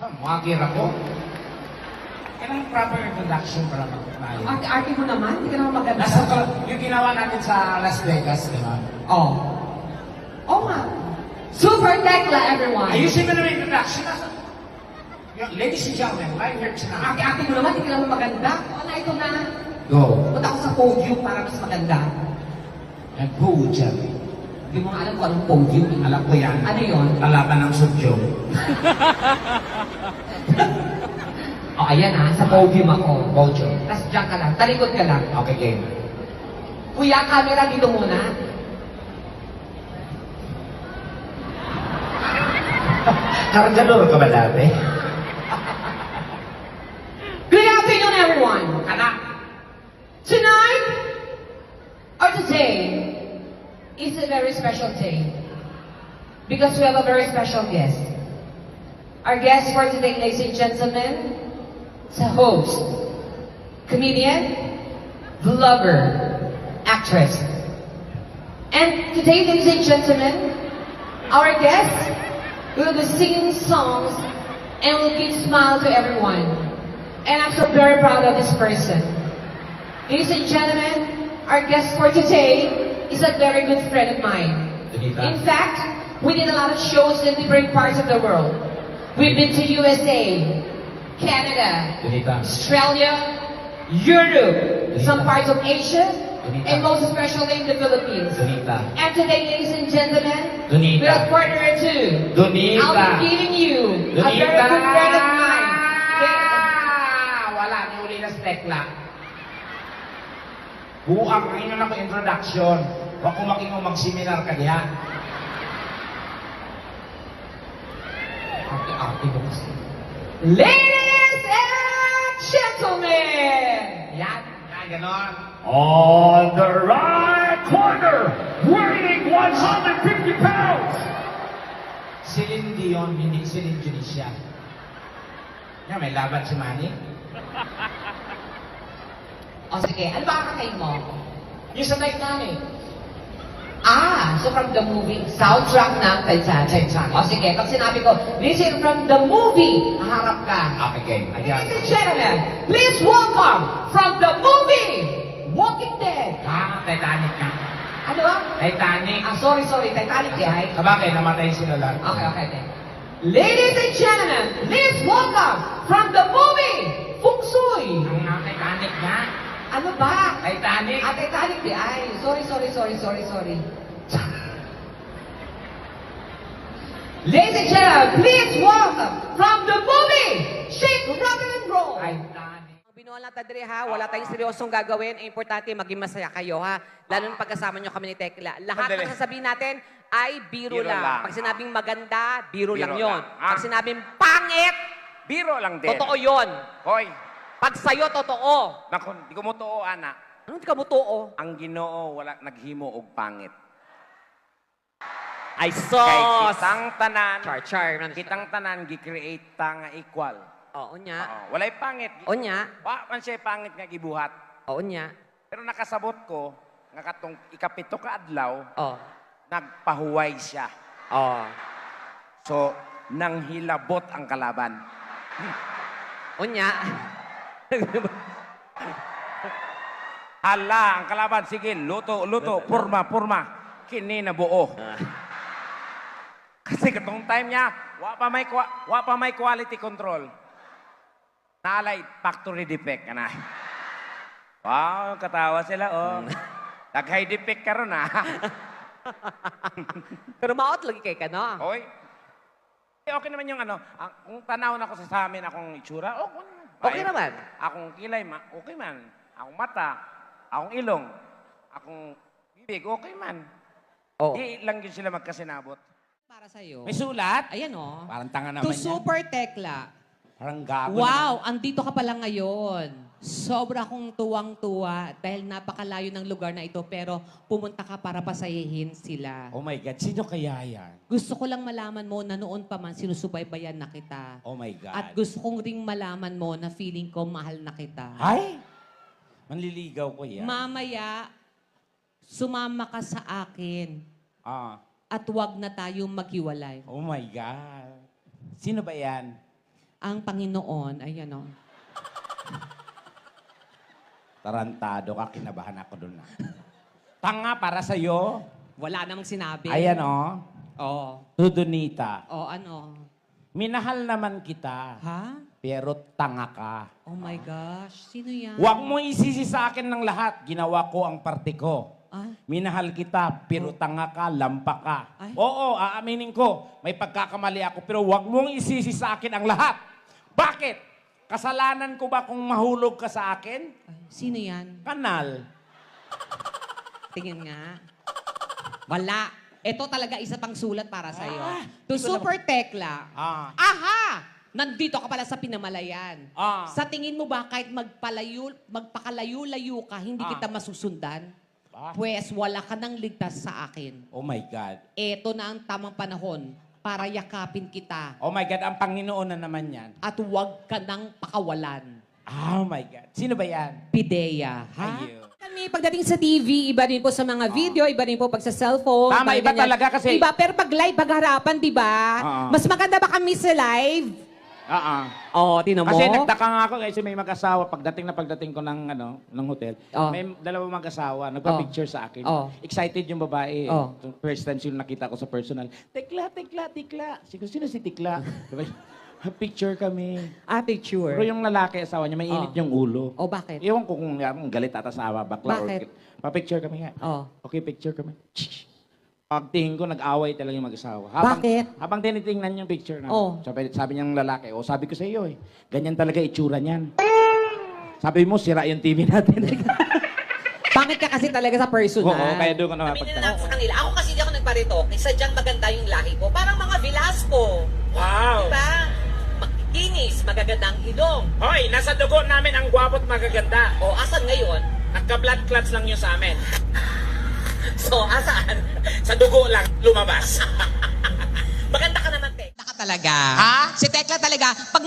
Makakir ako. Kailangan proper introduction para mag-tayo. Arte-arte mo naman, hindi ka naman maganda. Yung ginawa natin sa Las Vegas, di ba? Oh. Oh nga. Super Tekla, everyone. Ayusin mo naman yung introduction. Ladies and gentlemen, live here tonight. Arte-arte mo naman, hindi ka naman maganda. O na, ito na. Go. Punta ako sa podium para mas maganda. And who, Jerry? Hindi mo nga alam kung anong podium. Alam ko yan. Ano yun? Kalaban ng sudyong. O, ayan ha, sa podium ako. Podium. Tapos dyan ka lang, talikod ka lang. Okay, game. Kuya, camera dito muna. Kargador ka ba dati? Good afternoon, everyone. Anak. Tonight, or today, is a very special day. Because we have a very special guest. Our guest for today, ladies and gentlemen, is a host, comedian, vlogger, actress. And today, ladies and gentlemen, our guest will be singing songs and will give smile to everyone. And I'm so very proud of this person. Ladies and gentlemen, our guest for today is a very good friend of mine. In fact, we did a lot of shows in different parts of the world. We've been to USA, Canada, Australia, Europe, some parts of Asia, and most especially in the Philippines. And today, ladies and gentlemen, without further ado, I'll be giving you a very good friend of mine. Wala, niuli na stekla. Buang, ngayon na ako introduction. Huwag ko makingo mag-seminar ka diya. Arte-arte mo kasi. Ladies and gentlemen! Yan, ganon. On the right corner, weighing 150 pounds. Celine Dion, hindi Celine Dionisio. Yan, may laban si Manny. O sige, ano ba kakakain mo? Yung sa Titanic. So from the movie, soundtrack ng Titanic. Titanic. O sige, pag sinabi ko, this is from the movie, haharap ka. Okay, game. Ayan. Ladies and gentlemen, please welcome from the movie, Walking Dead. Titanic nga. Ano ba? Titanic. Sorry, Titanic eh. Sabagay, namatay sila lahat. Okay. Ladies and gentlemen, please welcome from the movie, Feng Shui. Ang Titanic nga. Ano ba? Titanic. Titanic di ay. Sorry. Ladies and gentlemen, please welcome from the movie, Shake, Rock and Roll. Titanic. Binuha lang tadre ha, wala tayong seryosong gagawin. Importante maging masaya kayo ha. Lalo na pagkasama nyo kami ni Tekla. Lahat Sandali. ng sasabihin natin ay biro Biro lang. lang. Pag sinabing maganda, biro lang Biro yon. lang. Ah. Pag sinabing pangit, Biro lang din. totoo yon. Hoy, Pag sa'yo, totoo. naku, di ko mo too, anak. Ano di ka mo totoo? Ang Ginoo wala naghimo og pangit. Ay, Kay sos! kitang tanan, Char. kitang tanan gi-create ta nga equal. Oo niya. Oo, walay pangit. Oo niya. Wa man siya pangit nga gibuhat. Oo niya. Pero nakasabot ko nga katong ikapito ka adlaw, Oo. nagpahuway siya. Oo. So, nang hilabot ang kalaban. Oo niya. Hala, ang kalaban, sige, luto, purma. Kini na buo. Kasi katong time niya, wa pa may quality control. Naalay, factory defect ka na. Wow, katawa sila, oh. Nag-high defect ka ron, ah. Pero maot lagi kay ka, no? Hoy. Okay naman yung ano, kung tanaw na ako sa amin, akong itsura, Okay naman. Akong kilay, okay man. Akong mata, akong ilong, akong bibig, okay man. Oo. Di lang yun sila magkasinabot. Para sa'yo. May sulat? Ayan, oh. Parang tanga To naman yan. Super Tekla. Parang gago Wow, andito ka pala ngayon. Sobra akong tuwang-tuwa dahil napakalayo ng lugar na ito pero pumunta ka para pasayahin sila. naman. Oh my God, sino kaya yan? Gusto ko lang malaman mo na noon pa man sinusubaybayan na kita. Oh my God. At gusto kong ring malaman mo na feeling ko mahal na kita. Ay! Manliligaw ko yan. Mamaya, sumama ka sa akin at wag na tayong maghiwalay. Oh my God. Sino ba yan? ang Panginoon, ayan o. Tarantado ka, kinabahan ako doon na. Tanga para sa'yo. Wala namang sinabi. Ayan o. Oo. Tudunita. O ano? Minahal naman kita, Ha? pero tanga ka. Oh my gosh. Sino yan? Huwag mo isisi sa akin ng lahat. Ginawa ko ang parte ko. Ah? Minahal kita, pero tanga ka, lampa ka. Ay. Oo, aaminin ko, may pagkakamali ako, pero huwag mong isisi sa akin ang lahat. Bakit? Kasalanan ko ba kung mahulog ka sa akin? Ay, sino yan? Kanal. Tingin nga. Wala. Ito talaga isa pang sulat para sa'yo. Ah, To ito Super Tekla. Ah. Aha! Nandito ka pala sa Pinamalayan. Ah. Sa tingin mo ba kahit magpakalayo-layo ka, hindi Ah. kita masusundan? Ah. Pues wala ka nang ligtas sa akin. Oh my God. Ito na ang tamang panahon para yakapin kita Oh my God, ang Panginoon na naman yan. at huwag ka nang pakawalan. Oh my God. Sino ba yan? Pideya, ha? Ayun. Kami, pagdating sa TV, iba rin po sa mga video, iba rin po pag sa cellphone. Tama, iba ganyan. talaga kasi- Iba, pero pag live, pagharapan, di ba? Oo. Mas maganda ba kami sa live? Oh, tinan mo. Kasi nagtaka nga ako kasi may mag-asawa pagdating ko ng ng hotel. Oh. May dalawang mag-asawa nagpa-picture sa akin. Oh. Excited yung babae. Oh. First time sila nakita ko sa personal. Tikla. Sino si Tikla? Diba? Picture kami. Ah, picture. Pero yung lalaki, asawa niya, may init Oh. yung ulo. Oh, bakit? Ewan ko kung galit ata sa bakla. Bakit? Or, pa-picture kami nga. Oh. Okay, picture kami. Pagtingin ko, nag-away talaga yung mag-asawa. Bakit? Habang tinitingnan yung picture na, Oh. sabi niyang lalaki, sabi ko sa iyo ganyan talaga itsura niyan. Sabi mo, sira yung TV natin. Pangit ka kasi talaga sa personal. Oo, kaya doon ko na Aminin na mapagtanong. lang sa kanila. Ako kasi di ako nagparitoke. Sadyang maganda yung lahi ko. Parang mga Velasco. Wow! Diba? Makikinis, magagandang ilong. Hoy, nasa dugo namin ang gwapo't magaganda. O, asan ngayon? Nagka-blood clots lang yun sa amin. So, asaan? Sa dugo lang, lumabas. Maganda ka naman, Tek. Ka talaga. Ha? Si Tekla talaga, pag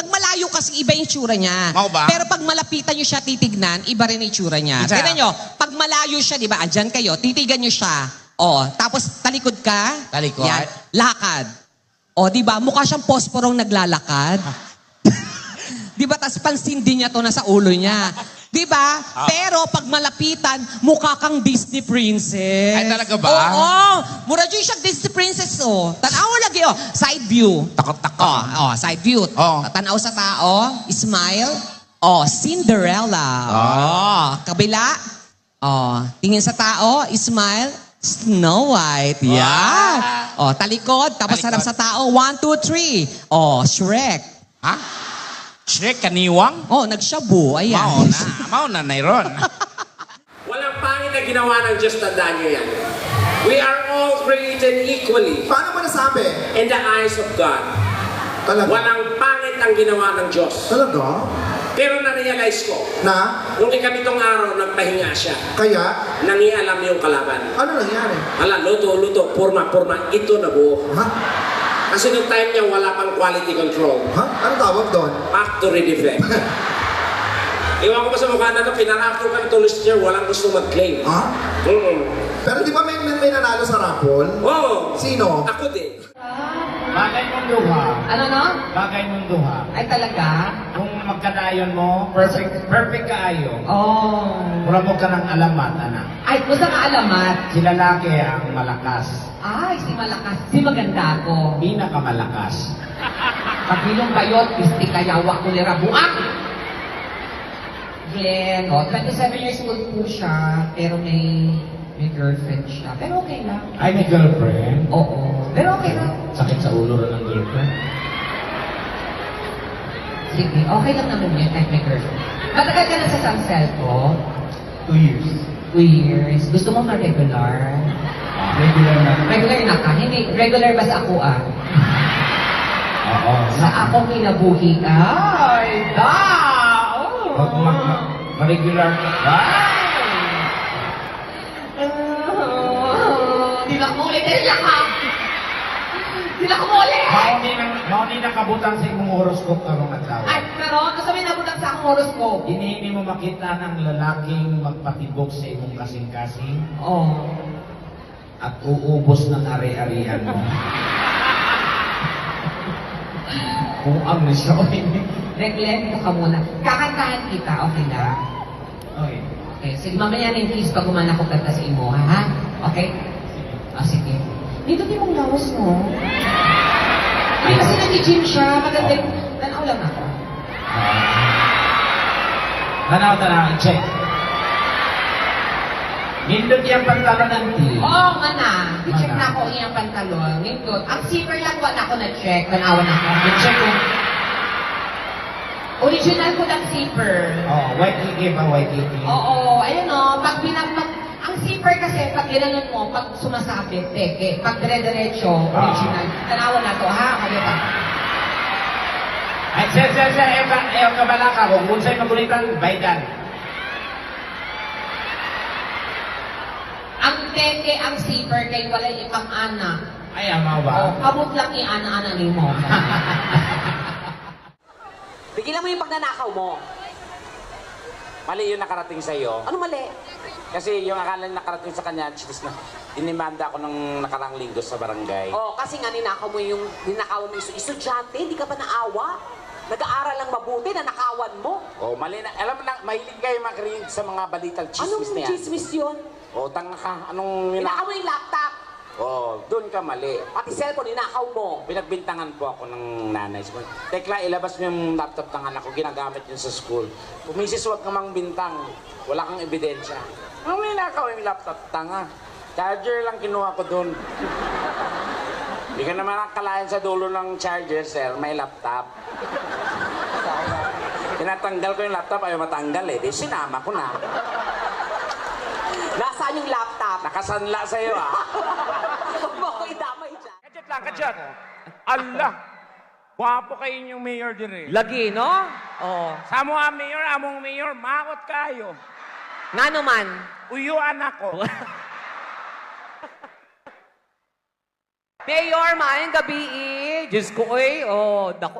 malayo kasi iba yung tsura niya. Mau ba? Pero pag malapitan nyo siya titignan, iba rin yung tsura niya. Isa. Tignan nyo, pag malayo siya, di ba, andyan kayo, titigan nyo siya. O, tapos talikod ka. Talikod? Yan, lakad. O, di ba, mukha siyang posporong naglalakad. Di ba, tas pansin din niya to nasa ulo niya. Di ba? Pero pag malapitan, mukha kang Disney princess. Ay, talaga ba? Oo. Mura dyan siya Disney princess, oh. Tanaw lagi, oh. Side view. Takot-takot. Oh, side view. Oh. Tanaw sa tao. Smile. Oh, Cinderella. Oh. Kabila. Oh, tingin sa tao. Smile. Snow White. Yeah. Oh, talikod. Tapos Talikod. harap sa tao. 1, 2, 3. Oh, Shrek. Ha? Shrek, kaniwang? Oh, nagshabu. Ayan. Mauna na ron. Walang pangit na ginawa ng Diyos, tandaan nyo yan. We are all created equally Paano mo nasabi? in the eyes of God. Talaga? Walang pangit ang ginawa ng Diyos. Talaga? Pero na-realize ko, Na? nung ikamintong araw, nagpahinga siya. Kaya? Nangialam yung kalaban. Ano nangyari? Hala, luto, purma, ito na buo. Ha? Kasi nung time niya, wala pang quality control. Ha? Ano tawag doon? Factory defect. Iwan ko pa sa mukha na ito, pinarapto ka ng tulis niya, walang gusto mag-claim. Ha? Pero di ba may nanalo sa raffle? Oo. Sino? Ako din. Bagay mong duha. Ano no? Bagay mong duha. Ay talaga? Kung magkadayon mo, perfect kaayo. Oh. Mura mo ka ng alamat, anak. Ay, gusto ka alamat. Si lalaki ang malakas. Ay, si malakas. Si maganda ako. Pinakamalakas. Pagbilong bayot, pisti kayawa ko nira buak. Glenn, 27 years old po siya, pero may girlfriend siya. Pero okay lang. Ay, may girlfriend. Oo. Pero okay lang. Sakit sa ulo rin ng girlfriend. Sige, okay lang naman yun kahit may girlfriend. Matagal ka na sa samsel ko? 2 years. 2 years. Gusto mo ma-regular? Regular na. Regular na ka? Hindi, regular ba sa ako ah? Oo. Sa akong kinabuhi. Ay, da! Oh. Pag ma-regular ka. Di na ko ulit. Di na ko ulit! Mauni na kabutang sa imong horoscope karong adlaw. Ay, pero gusto mo nabutang sa akong horoscope? Hindi mo makita ng lalaking magpatibok sa imong kasing-kasing Oh. at uubos ng ari-arian mo. Kuang na siya. Reglento ka muna. Kakantahan kita, okay lang? Okay. Okay, sige, mamaya na yung kiss pag umana ko kanta sa imo, ha? Okay? O, sige. Dito din mong lawas mo. Ay, kasi nag-gym siya. Maganda yung... Tanaw lang ako. Tanaw, check. Nindot yung pantalon ng tea. Oo, nga na. I-check Mana. na ako iyang pantalon. Nindot. Ang zipper lang wala ako na-check. Tanawan ako. I-check ko. Original ko ng zipper. Oh, white give a white give. Oo, ayun o. Pag ang zipper kasi, pag ginanon mo, pag sumasabit, teke. Pag dire-diretso, original. Tanawan na to, ha? Kaya pa. Ay, ayaw ka bala ka. Kung sa'yo magulitan, baydan. Ang teke, ang zipper, kay wala ipang ana. Ay, amaw ba? O, kamot lang i-ana-ana ni mo. Tigilan mo yung pagnanakaw mo. Mali yung nakarating sa'yo. Ano mali? Kasi yung akala nakarating sa kanya, chitis na, dinimanda ako ng nakarang linggo sa barangay. Oh, kasi nga ninakaw mo yung estudyante, hindi ka ba naawa? Nag-aaral lang mabuti, nanakawan mo. Oh, mali na. Alam mo na, mahilig kayo makarinig sa mga balitang chismis Anong na yan. chismis yun? Oh, tanga ka. Anong Ninakaw mo yung laptop. Oh, doon ka mali. Pati cellphone, ninakaw mo. Pinagbintangan po ako ng nanay. Sabi, Tekla, ilabas mo yung laptop ng anak ko. Ginagamit yun sa school. Misis, huwag ka mang bintang. Wala kang ebidensya. Ano may nakaw yung laptop? Tanga. Charger lang kinuha ko doon. Hindi ka naman nakalayan sa dulo ng charger, sir. May laptop. Tinatanggal ko yung laptop, ayaw matanggal eh. Di sinama ko na. Nasaan yung laptop? Nakasanla sa'yo ah. Huwag mo ako idamay dyan. Kachat lang, kachat. Allah. Wapo kayo yung mayor dire. Lagi, no? Oo. Sa mo mayor, among mayor, makot kayo. Nga naman. Uyuan ako. Mayor, maayong gabi eh. Diyos ko,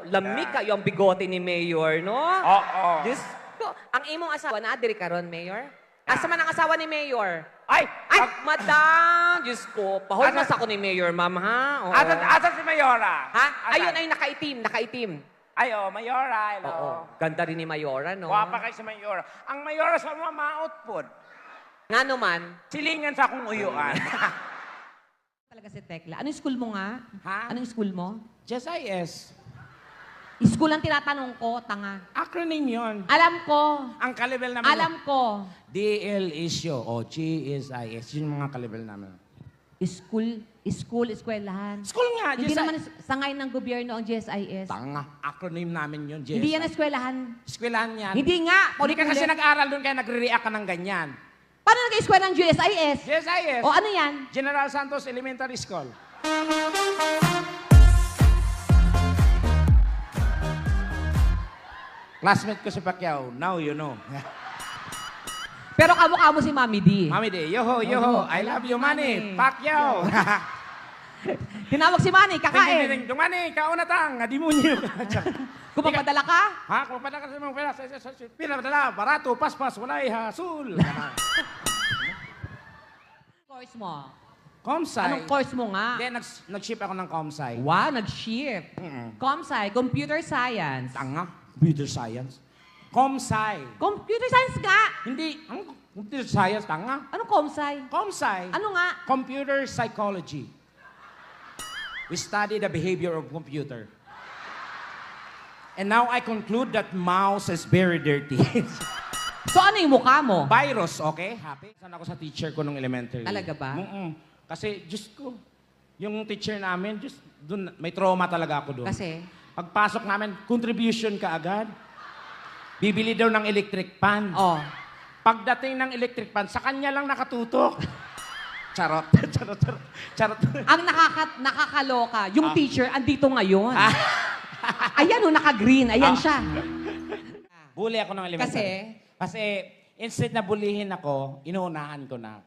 lamig kayo ang bigote ni Mayor, no? Oo. Diyos ko. Ang imong asawa na, diri karon, Mayor? Asa man ang asawa ni Mayor? Ay! Ay, madam! Diyos ko, pahol na sa ako ni Mayor, ma'am, ha? Oo. Asan si Mayora? Ha? Asan? Ayun, ay nakaitim. Ay, Mayora, hello. Oo. Ganda rin ni Mayora, no? Wapa kayo si Mayora. Ang Mayora sa mga ma-output. Nga naman. Silingan sa akong uyuan. Talaga si Tekla. Anong school mo nga? Ha? Anong school mo? Just IS. School ang tinatanong ko, tanga. Acronym yun. Alam ko. Ang kalibel namin. Alam ko. DL is yo, o G is IS. Yun yung mga kalibel namin. Eskwelahan. School nga, Hindi GSIS. naman sangay ng gobyerno ang GSIS. Tanga. Acronym namin yun, GSIS. Hindi yan eskwelahan. Eskwelahan yan. Hindi nga. Hindi ka kasi Ulit-ulit. nag-aral doon kaya nagre-react ka ng ganyan. Paano nag-eskwela ng GSIS? GSIS. O ano yan? General Santos Elementary School. Classmate ko si Pacquiao. Now you know. Pero kamukha mo si Mami D. Mami de, yoho, yoho. I love you, Manny. Pacquiao. Tinawag si Manny, kakain. Dumani, kaunatang, adimunyo. Kung mapadala ka, Ha? Kung padala ka sa mga pera, pila padala, barato, paspas, walay, hasul. course mo. Comsci. Anong course mo nga? Then, nag-ship ako ng Comsci. Wow, nag-shift. Mm-mm. Comsci, Computer Science. Tanga, computer science. Comsci. Computer Science nga! Hindi, ang computer science, tanga. Anong Comsci? Comsci. Ano nga? Computer psychology. We study the behavior of computer. And now I conclude that mouse is very dirty. So ano yung mukha mo? Virus, okay? Happy? Saan ako sa teacher ko nung elementary. Talaga ba? Kasi, Diyos ko, yung teacher namin, Diyos, dun, may trauma talaga ako doon. Kasi? Pagpasok namin, contribution ka agad. Bibili daw ng electric pan. Oh. Pagdating ng electric pan, sa kanya lang nakatutok. Charot. Charot. Ang nakakaloka, yung teacher andito ngayon. Ah. Ayan o, naka-green. Ayan siya. Bully ako ng elementary. Kasi, instead na bulihin ako, inuunahan ko na.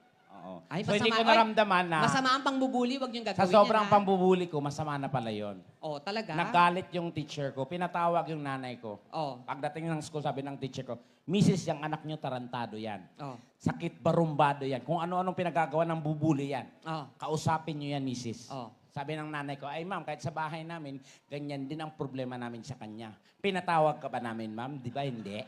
Oo. Ay, So, hindi masama. ko naramdaman na Masama ang pangbubuli, wag niyong sa gagawin sobrang yan, ha? pambubuli ko, masama na pala yon. Oh, talaga? Nagalit yung teacher ko, pinatawag yung nanay ko. Oh. Pagdating ng school, sabi ng teacher ko, Mrs. yung anak niyo tarantado yan. Oh. Sakit barumbado yan. Kung ano-anong pinagagawa ng bubuli yan. Oh. Kausapin niyo yan, Mrs. Oh. Sabi ng nanay ko, ay ma'am, kahit sa bahay namin, ganyan din ang problema namin sa kanya. Pinatawag ka ba namin, ma'am? Di ba hindi?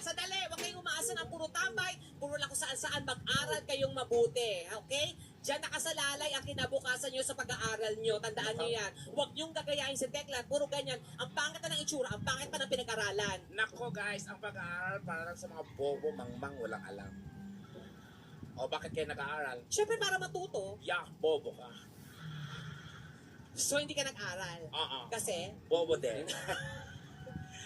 Sandali, huwag kayong umaasa ng puro tambay, puro lang kung saan-saan mag-aral kayong mabuti, okay? Diyan nakasalalay ang kinabukasan nyo sa pag-aaral nyo. Tandaan nyo yan. Huwag nyong gagayahin si Tekla, puro ganyan. Ang pangit na ng itsura, ang pangit pa ng pinag-aralan. Nako guys, ang pag-aaral para lang sa mga bobo, mangmang, walang alam. O bakit kayo nag-aaral? Siyempre para matuto, Yeah, bobo ka. so hindi ka nag-aral. Oo. Kasi, Bobo din.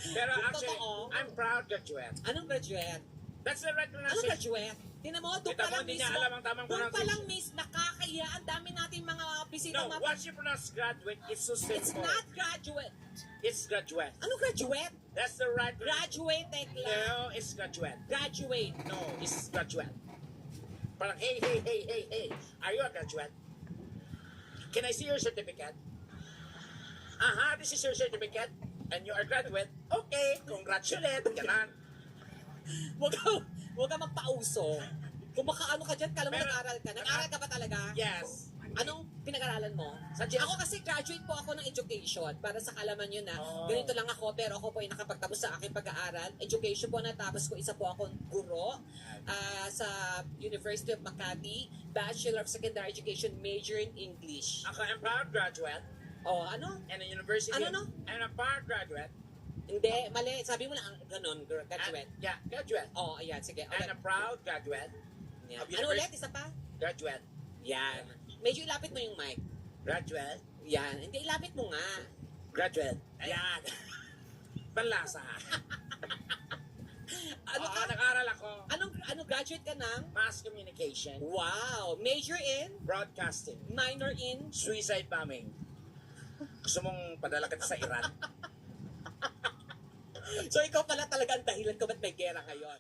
Pero Kung actually, totoo, I'm proud graduate. anong graduate? That's the right Anong pronunciation. graduate? Tinan mo, doon Kita pa mo, lang hindi niya mismo. alam ang tamang Doon pa pronunciation. lang miss, nakakaya. Ang dami nating mga bisita. No, once you pronounce graduate, it's so simple. It's not graduate. It's graduate. Anong graduate? That's the right Graduate, Tekla. No, it's graduate. Graduate. No, it's graduate. Parang, hey, hey, hey, hey, hey. Are you a graduate? Can I see your certificate? Aha, this is your certificate. And you are graduate. Okay, congratulate. Ganon. Huwag ka magpauso. Kung makaano ka dyan, kala mo Pero- nag-aral ka. Nag-aral ka ba talaga? Yes. Anong pinag-aralan mo? Ako kasi graduate po ako ng education. Para sa kalaman nyo na, Oh. ganito lang ako, pero ako po ay nakapagtapos sa aking pag-aaral. Education po natapos ko, isa po akong guro sa University of Makati, Bachelor of Secondary Education, major in English. Ako, I'm proud graduate. Oh, ano? And a university. Ano, no? I'm a proud graduate. Hindi, mali. Sabi mo lang, ganun, graduate. Yeah, graduate. Oh, ayan, sige. And Okay. a proud graduate. Yan. of Ano ulit? university- Isa pa? Graduate. Yan. Medyo ilapit mo yung mic. Graduate. Yan. Hindi, ilapit mo nga. Graduate. Ayan. Panlasa. Ano Oo, ka? nag-aral ako. Ano graduate ka ng? Mass communication. Wow! Major in? Broadcasting. Minor in? Suicide bombing. Gusto mong padala kita sa Iran? So ikaw pala talaga ang dahilan ko ba't may gera ngayon.